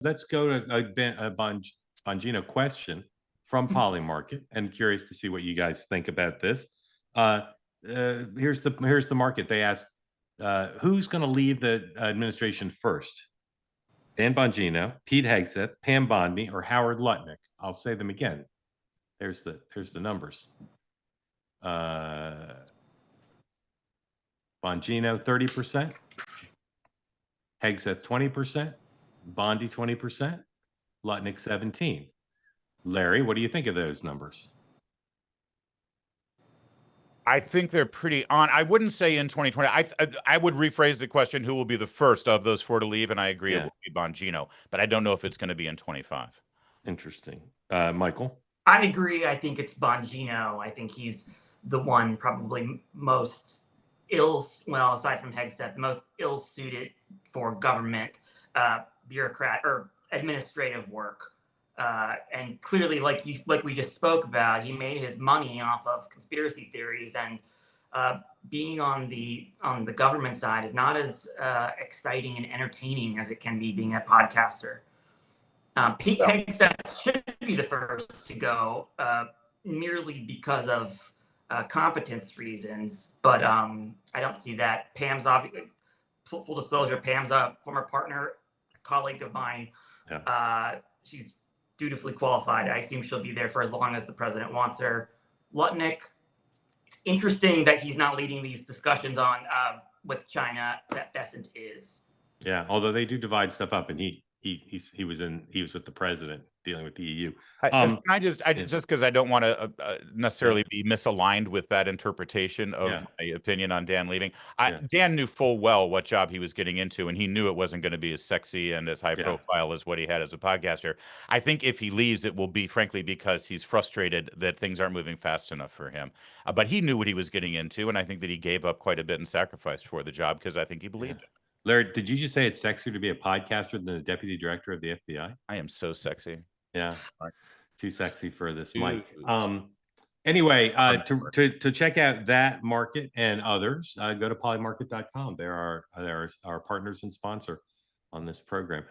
let's go to a Bongino question from Polymarket, and curious to see what you guys think about this. Here's the market. They asked, who's going to leave the administration first? Dan Bongino, Pete Hegseth, Pam Bondi, or Howard Lutnick? I'll say them again. Here's the numbers. Bongino 30%, Hegseth 20%, Bondi 20%, Lutnick 17%. Larry, what do you think of those numbers? I think they're pretty on. I wouldn't say in 2020. I would rephrase the question: who will be the first of those four to leave? And I agree it will be Bongino, but I don't know if it's going to be in 25. Interesting. Michael? I agree. I think it's Bongino. I think he's the one probably most well, aside from Hegseth, most ill-suited for government bureaucrat or administrative work. And clearly, like we just spoke about, he made his money off of conspiracy theories, and being on the government side is not as exciting and entertaining as it can be being a podcaster. Pete Hegseth should be the first to go, merely because of competence reasons, but I don't see that. Pam's obviously, full disclosure, Pam's a former partner, colleague of mine. Yeah. She's dutifully qualified. I assume she'll be there for as long as the president wants her. Lutnick, it's interesting that he's not leading these discussions on with China that Bessent is. Yeah, although they do divide stuff up, and he was with the president dealing with the EU. I just because I don't want to necessarily be misaligned with that interpretation of my opinion on Dan leaving. Dan knew full well what job he was getting into, and he knew it wasn't going to be as sexy and as high profile as what he had as a podcaster. I think if he leaves, it will be frankly because he's frustrated that things aren't moving fast enough for him. But he knew what he was getting into, and I think that he gave up quite a bit and sacrificed for the job because I think he believed it. Larry, did you just say it's sexier to be a podcaster than a deputy director of the FBI? I am so sexy. Yeah, too sexy for this mic. Anyway, to check out that market and others, go to polymarket.com. They're our partners and sponsor on this program.